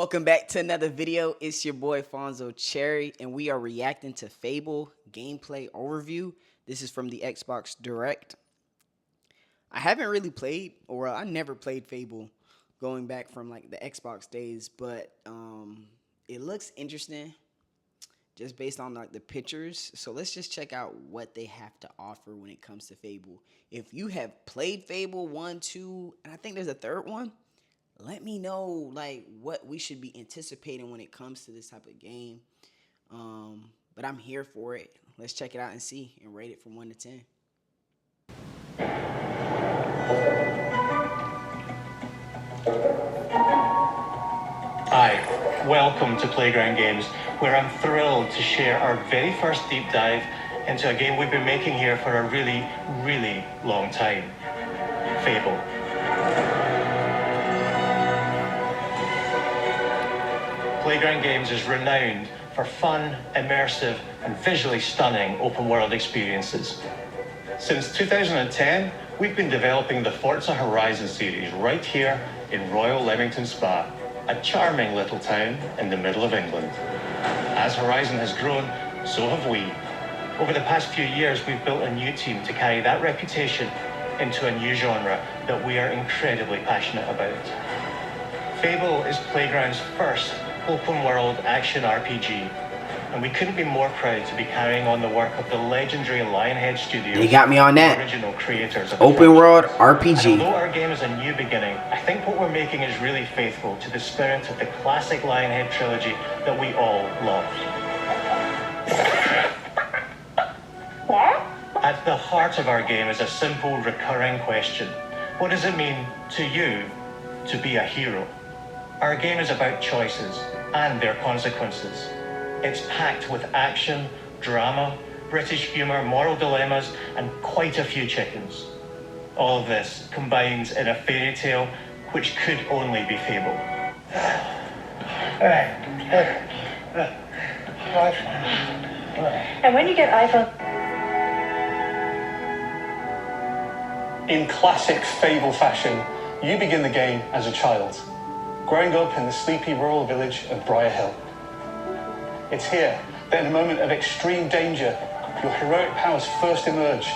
Welcome back to another video. It's your boy Fanzo Chery, and we are reacting to Fable gameplay overview. This is from the Xbox Direct. I haven't really played, or I never played Fable going back from like the Xbox days, but it looks interesting just based on like the pictures. So let's just check out what they have to offer when it comes to Fable. If you have played Fable 1, 2, and I think there's a third one, let me know like what we should be anticipating when it comes to this type of game. But I'm here for it. Let's check it out and see and rate it from 1 to 10. Hi, welcome to Playground Games, where I'm thrilled to share our very first deep dive into a game we've been making here for a really, really long time. Fable. Playground Games is renowned for fun, immersive, and visually stunning open-world experiences. Since 2010, we've been developing the Forza Horizon series right here in Royal Leamington Spa, a charming little town in the middle of England. As Horizon has grown, so have we. Over the past few years, we've built a new team to carry that reputation into a new genre that we are incredibly passionate about. Fable is Playground's first open-world action RPG, and we couldn't be more proud to be carrying on the work of the legendary Lionhead Studios. They got me on that. Original creators of Open-world RPG. And although our game is a new beginning, I think what we're making is really faithful to the spirit of the classic Lionhead trilogy that we all love. At the heart of our game is a simple, recurring question. What does it mean to you to be a hero? Our game is about choices and their consequences. It's packed with action, drama, British humour, moral dilemmas, and quite a few chickens. All of this combines in a fairy tale which could only be Fable. And when you get iPhone... In classic Fable fashion, you begin the game as a child, growing up in the sleepy rural village of Briar Hill. It's here that in a moment of extreme danger, your heroic powers first emerge,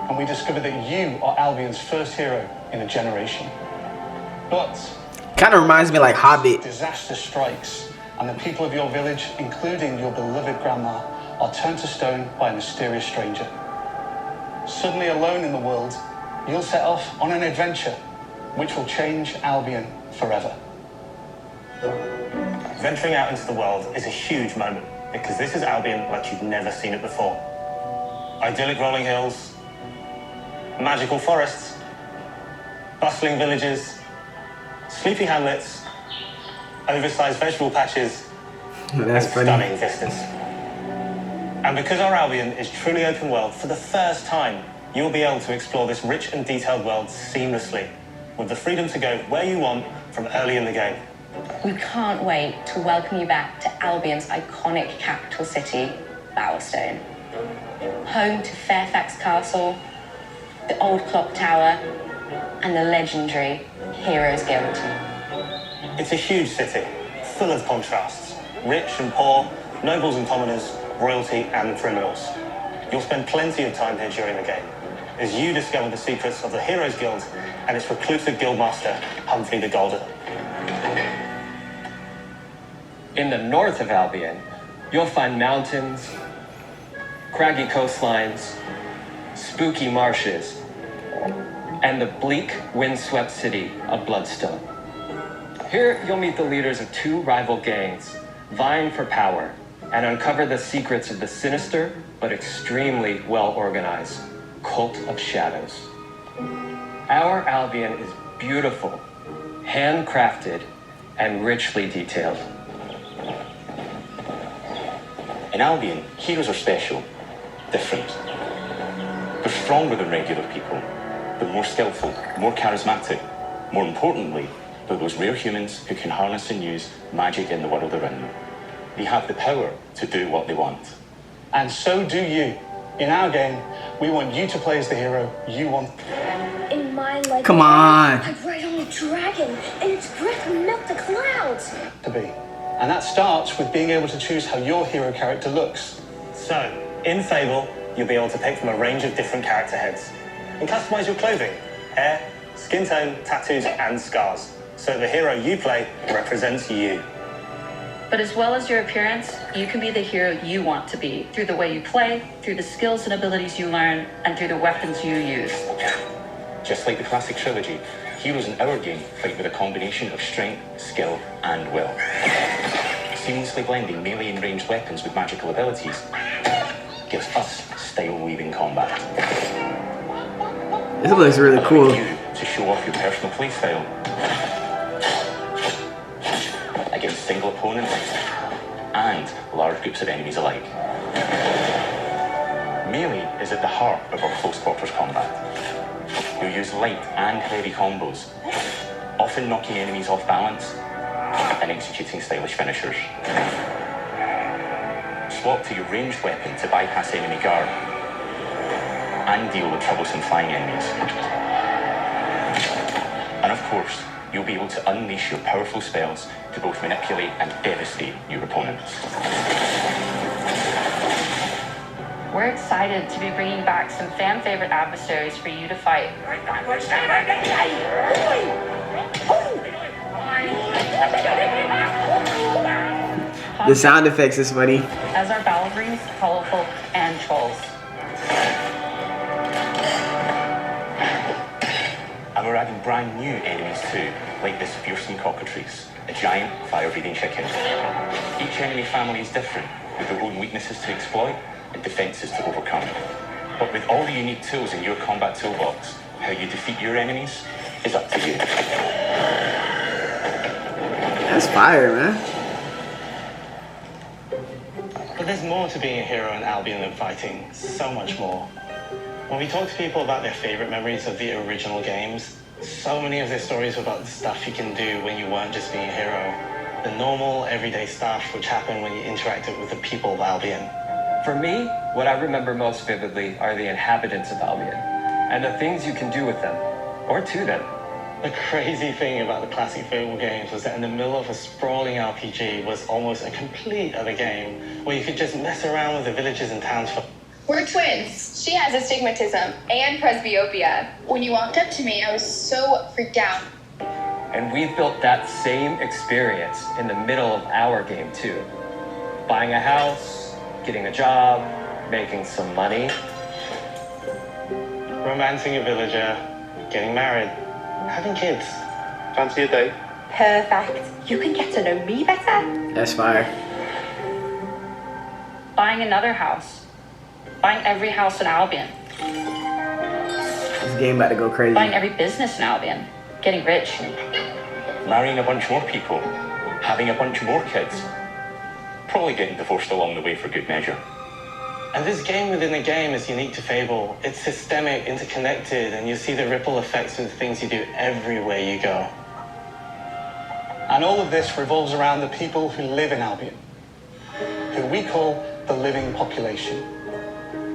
and we discover that you are Albion's first hero in a generation. But kind of reminds me like Hobbit. Disaster strikes, and the people of your village, including your beloved grandma, are turned to stone by a mysterious stranger. Suddenly alone in the world, you'll set off on an adventure which will change Albion forever. Venturing out into the world is a huge moment, because this is Albion like you've never seen it before. Idyllic rolling hills, magical forests, bustling villages, sleepy hamlets, oversized vegetable patches, That's and funny. stunning vistas. And because our Albion is truly open world, for the first time, you'll be able to explore this rich and detailed world seamlessly, with the freedom to go where you want from early in the game. We can't wait to welcome you back to Albion's iconic capital city, Bowerstone. Home to Fairfax Castle, the old clock tower, and the legendary Heroes Guild. It's a huge city, full of contrasts. Rich and poor, nobles and commoners, royalty and criminals. You'll spend plenty of time here during the game, as you discover the secrets of the Heroes Guild and its reclusive guildmaster, Humphrey the Golden. In the north of Albion, you'll find mountains, craggy coastlines, spooky marshes, and the bleak, windswept city of Bloodstone. Here, you'll meet the leaders of two rival gangs, vying for power, and uncover the secrets of the sinister but extremely well-organized Cult of Shadows. Our Albion is beautiful, handcrafted, and richly detailed. In Albion, heroes are special, different. They're stronger than regular people. They're more skillful, more charismatic. More importantly, they're those rare humans who can harness and use magic in the world around them. They have the power to do what they want. And so do you. In our game, we want you to play as the hero you want. In my life, Come on. I write only a dragon, and its breath will melt the clouds. To be. And that starts with being able to choose how your hero character looks. So, in Fable, you'll be able to pick from a range of different character heads and customize your clothing, hair, skin tone, tattoos, and scars. So the hero you play represents you. But as well as your appearance, you can be the hero you want to be through the way you play, through the skills and abilities you learn, and through the weapons you use. Just like the classic trilogy, heroes in our game fight with a combination of strength, skill, and will. Seamlessly blending melee and ranged weapons with magical abilities gives us style-weaving combat. This looks really cool. Allowing you to show off your personal playstyle against single opponents and large groups of enemies alike. Melee is at the heart of our close quarters combat. You'll use light and heavy combos, often knocking enemies off balance and executing stylish finishers. Swap to your ranged weapon to bypass enemy guard and deal with troublesome flying enemies. And of course, you'll be able to unleash your powerful spells to both manipulate and devastate your opponents. We're excited to be bringing back some fan-favorite adversaries for you to fight. The sound effects is funny. As our battle brings colorful and trolls. And we're adding brand new enemies too, like this fearsome cockatrice, a giant fire-breathing chicken. Each enemy family is different, with their own weaknesses to exploit and defenses to overcome. But with all the unique tools in your combat toolbox, how you defeat your enemies is up to you. That's fire, man. But there's more to being a hero in Albion than fighting. So much more. When we talk to people about their favorite memories of the original games, so many of their stories were about the stuff you can do when you weren't just being a hero. The normal, everyday stuff which happened when you interacted with the people of Albion. For me, what I remember most vividly are the inhabitants of Albion, and the things you can do with them, or to them. The crazy thing about the classic Fable games was that in the middle of a sprawling RPG was almost a complete other game, where you could just mess around with the villages and towns for... We're twins. She has astigmatism and presbyopia. When you walked up to me, I was so freaked out. And we've built that same experience in the middle of our game too. Buying a house, getting a job, making some money. romancing a villager, getting married, having kids. Fancy a date? Perfect. You can get to know me better. That's fire. Buying another house. Buying every house in Albion. This game about to go crazy. Buying every business in Albion. Getting rich. Marrying a bunch more people, having a bunch more kids, probably getting divorced along the way for good measure. And this game within a game is unique to Fable. It's systemic, interconnected, and you see the ripple effects of the things you do everywhere you go. And all of this revolves around the people who live in Albion, who we call the living population.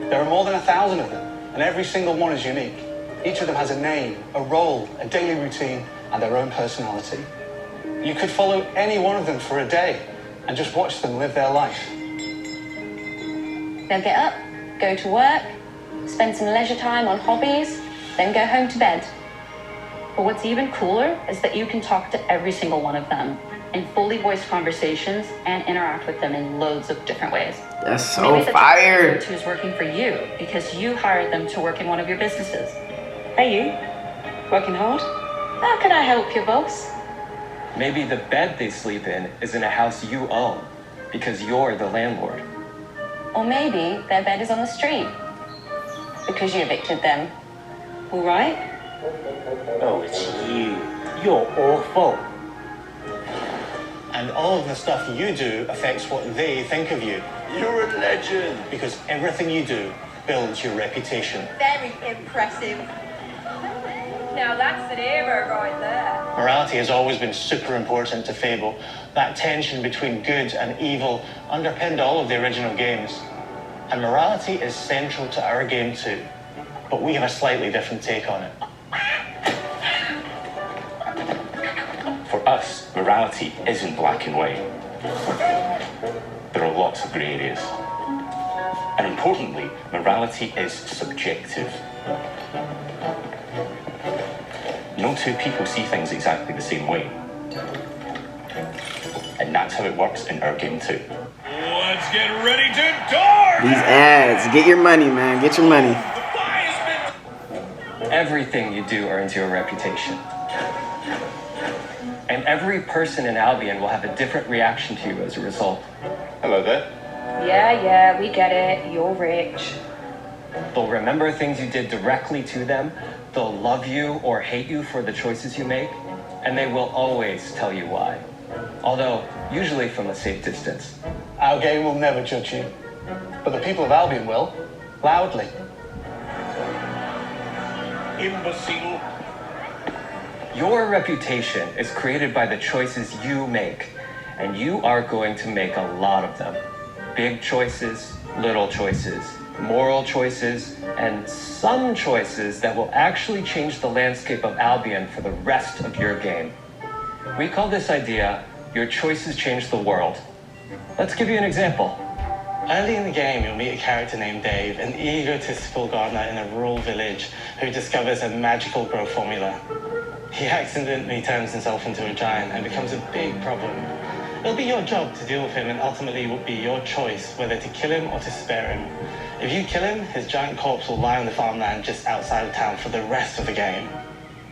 There are more than 1,000 of them, and every single one is unique. Each of them has a name, a role, a daily routine, and their own personality. You could follow any one of them for a day and just watch them live their life. They'll get up, go to work, spend some leisure time on hobbies, then go home to bed. But what's even cooler is that you can talk to every single one of them in fully voiced conversations and interact with them in loads of different ways. That's so Maybe the fire. who's working for you because you hired them to work in one of your businesses. Hey, you, working hard? How can I help you, boss? Maybe the bed they sleep in is in a house you own because you're the landlord. Or maybe their bed is on the street because you evicted them. All right? Oh, it's you. You're awful. And all of the stuff you do affects what they think of you. You're a legend. Because everything you do builds your reputation. Very impressive. Now that's an hero right there. Morality has always been super important to Fable. That tension between good and evil underpinned all of the original games. And morality is central to our game too. But we have a slightly different take on it. us, morality isn't black and white. There are lots of grey areas. And importantly, morality is subjective. No two people see things exactly the same way. And that's how it works in our game too. Let's get ready to dart! These ads. Get your money, man. Get your money. Everything you do earns you a reputation. And every person in Albion will have a different reaction to you as a result. Hello there. Yeah, we get it. You're rich. They'll remember things you did directly to them, they'll love you or hate you for the choices you make, and they will always tell you why. Although, usually from a safe distance. Our game will never judge you, but the people of Albion will, loudly. Imbecile. Your reputation is created by the choices you make, and you are going to make a lot of them. Big choices, little choices, moral choices, and some choices that will actually change the landscape of Albion for the rest of your game. We call this idea, your choices change the world. Let's give you an example. Early in the game, you'll meet a character named Dave, an egotistical gardener in a rural village who discovers a magical growth formula. He accidentally turns himself into a giant and becomes a big problem. It'll be your job to deal with him, and ultimately it will be your choice whether to kill him or to spare him. If you kill him, his giant corpse will lie on the farmland just outside of town for the rest of the game.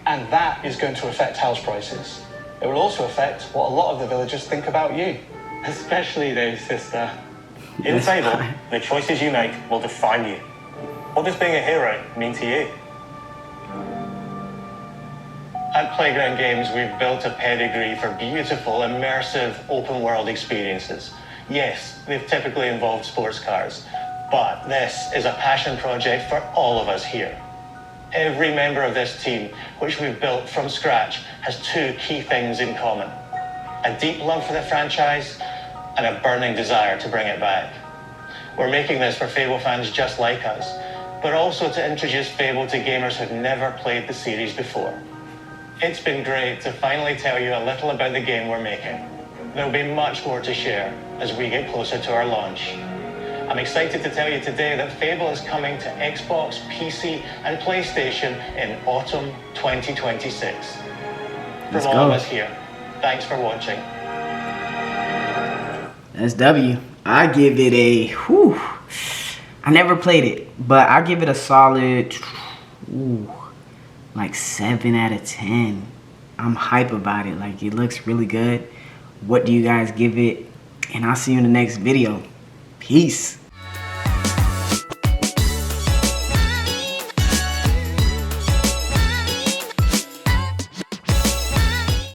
And that is going to affect house prices. It will also affect what a lot of the villagers think about you. Especially Dave's sister. In Fable, the choices you make will define you. What does being a hero mean to you? At Playground Games, we've built a pedigree for beautiful, immersive, open-world experiences. Yes, they've typically involved sports cars, but this is a passion project for all of us here. Every member of this team, which we've built from scratch, has two key things in common: a deep love for the franchise and a burning desire to bring it back. We're making this for Fable fans just like us, but also to introduce Fable to gamers who've never played the series before. It's been great to finally tell you a little about the game we're making. There'll be much more to share as we get closer to our launch. I'm excited to tell you today that Fable is coming to Xbox, PC, and PlayStation in autumn 2026. Let's From all of go. us here, thanks for watching. That's W. I give it a whew. I never played it, but I give it a solid like 7 out of 10. I'm hype about it. Like, it looks really good. What do you guys give it? And I'll see you in the next video. Peace.